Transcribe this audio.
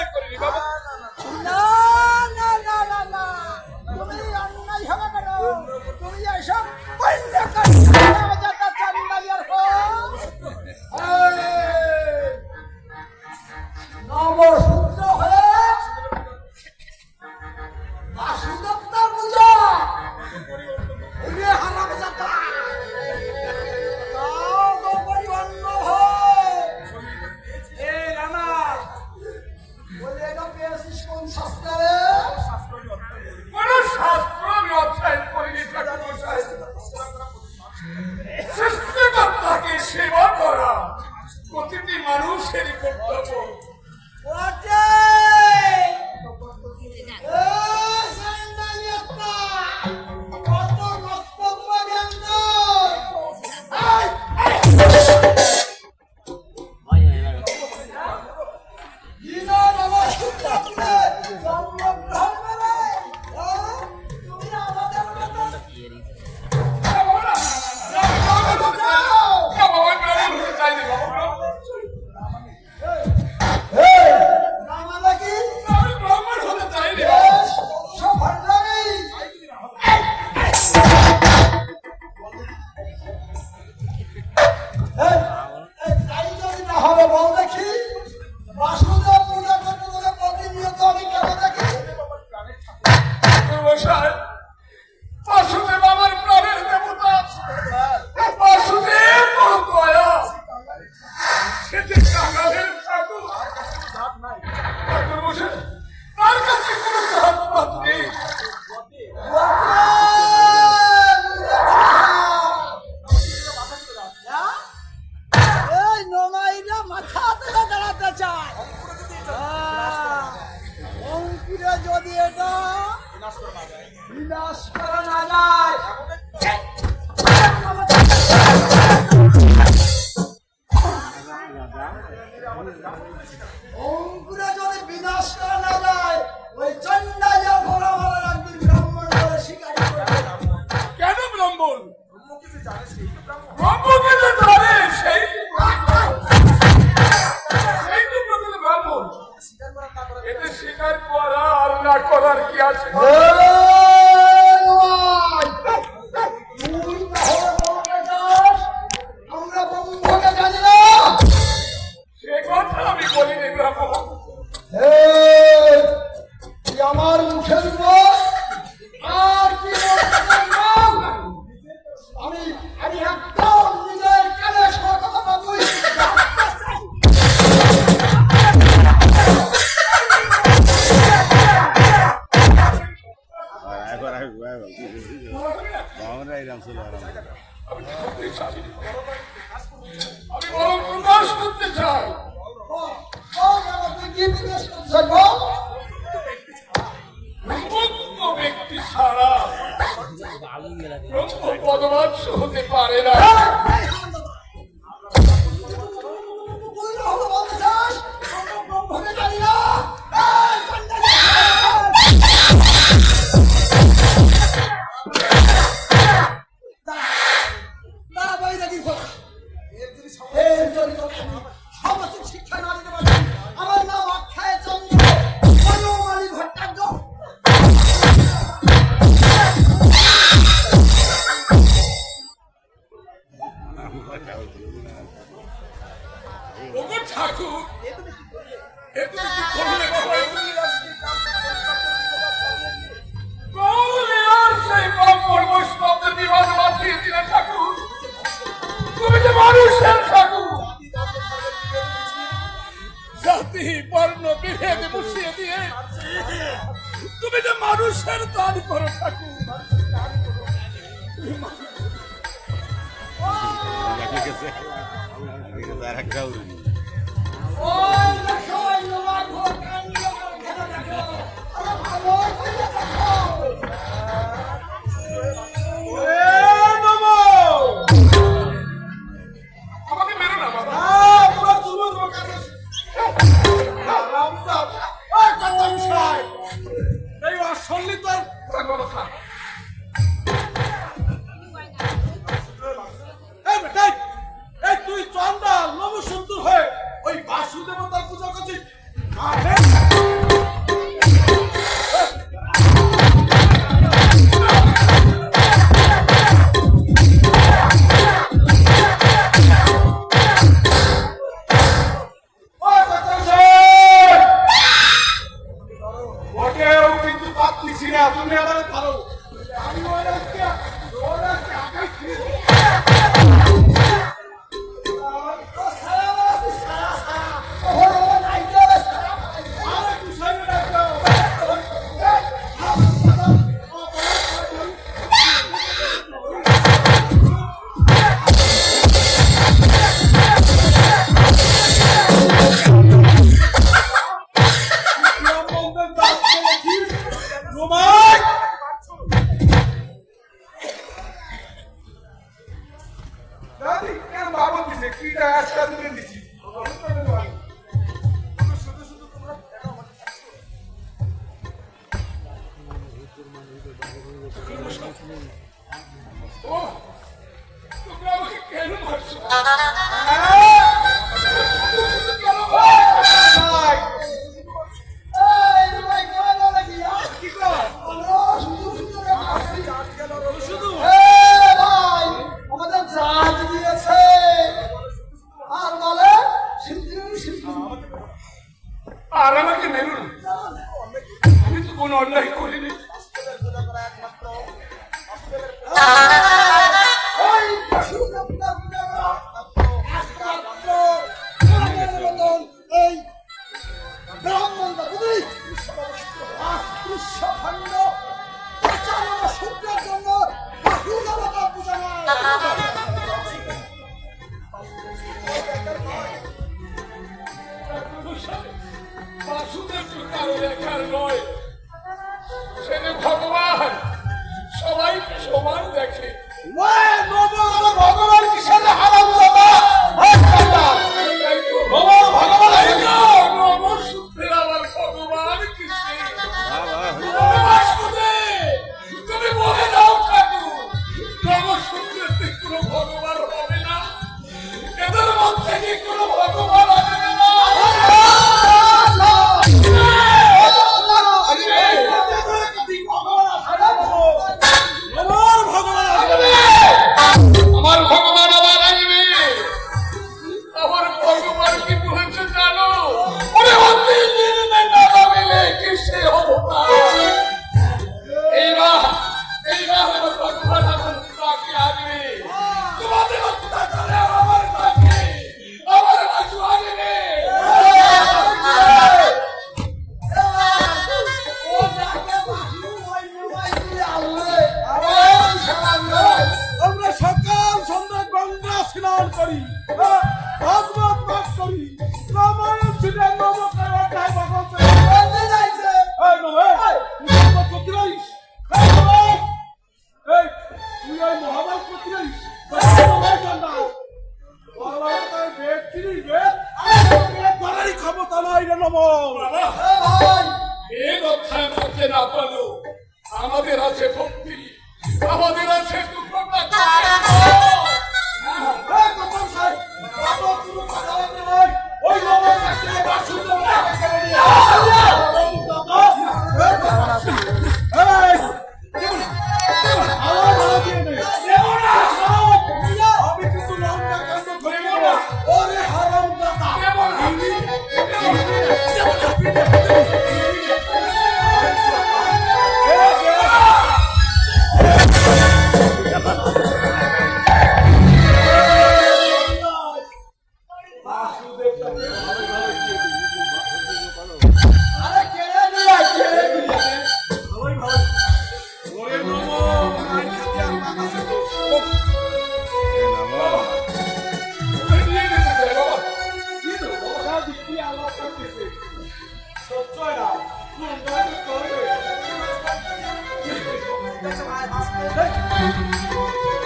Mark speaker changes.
Speaker 1: অন্যায় করিনি বাবা।
Speaker 2: না না না না না, তুমি অন্যায় হবে কেন? তুমি এসব করলে যেটা চান্দালিয়ার নবসূত্র হয়ে বাসুদেবতার পূজা হারাম যাতা অন্য হয়। এ রানা বলে এটা পেয়েছিস কোন শাস্ত্রে?
Speaker 1: কোন শাস্ত্র আমি অধ্যয়ন করিনি ঠাকুর মশাই। সৃষ্টিকর্তাকে সেবা করা প্রতিটি মানুষেরই কর্তব্য।
Speaker 2: যদি এটা বিনাশ করা না যায়, অঙ্কুরে যদি বিনাশ করা না যায়, ওই চন্ডালিয়া ঘোড়া মারার একদিন ব্রাহ্মণ বলে শিকার করে।
Speaker 1: কেন ব্রাহ্মণ? ব্রহ্মকে যে জানে সেই ব্রাহ্মণ। এতে স্বীকার করা আর না করার কি আছে?
Speaker 2: আমরা ব্রহ্মকে জানি না,
Speaker 1: সে কথা আমি বলিনি ব্রাহ্মণ।
Speaker 2: আমার মুখের উপর আর কি আমি আমি একদম নিজের কানে কথা পাবই।
Speaker 1: আমি বরং প্রকাশ করতে চাই।
Speaker 2: তুই কি বিদেশ করছিস বল?
Speaker 1: মুক্ত ব্যক্তি ছাড়া ব্রহ্ম পদবাচ্য হতে পারে না।
Speaker 2: তুই হলো বলতে চাস আমরা ব্রহ্মকে জানি না? শিক্ষা না দিতে পারি। আমার নাম অক্ষয় চন্দ্র বনমালী ভট্টাচার্য।
Speaker 1: ঠাকুর এ তুমি কি করলে বাবা? গৌরীর সেই ব্রাহ্মণ বৈষ্ণবদের বিবাদ বাঁধিয়ে দিলে ঠাকুর। তুমি যে মানুষের ঠাকুর, জাতি বর্ণ বিভেদ বসিয়ে দিয়ে তুমি যে মানুষের দান করো ঠাকুর। আমাকে মেরো না বাবা। এই অসল্লিতার কথা তুই চন্ডাল নবসুন্দর হয়ে ওই বাসুদেবতার পূজা করছিস। আর আমাকে মেরো না, আমি তো কোনো অন্যায় করিনি।
Speaker 2: ওই এই ব্রাহ্মণটা বুঝলি খণ্ড সূত্রের জন্য পূজা নয়।
Speaker 1: বাসুদেব তো কারো দেখার নয়, সে যে ভগবান, সবাই সমান দেখে।
Speaker 2: ভগবান কিসের হারাম জাদা?
Speaker 1: নমঃসূত্রের আবার ভগবান কিসে? তুমি বলে দাও ঠাকুর, নমঃসূত্রের দিক কোনো ভগবান হবে না, এদের মধ্যে কি কোনো ভগবান আসবে না? আমার ভগবান আবার আসবে। আমার ভগবান কি বলেছে জানো? ওরে অতি দিন না ভাবিলে কিসে অবতার। এইবার আমার ভগবান আমার তাকে আসবে। তোমাদের অত্যাচারে আমার তাকে আমার বাসু আসবে।
Speaker 2: আমরা সকাল সন্ধ্যা গঙ্গা স্নান করি, ভাগবত পাঠ করি, রামায়ণ ছিলেন ক্ষমতা নাই রে নব।
Speaker 1: এই অধ্যায় করতে না পারো, আমাদের আছে ভক্তি, আমাদের আছে
Speaker 2: আমি কিন্তু লঙ্কা কাণ্ড ধরে ওরে হারাম দাদা।
Speaker 1: Hey!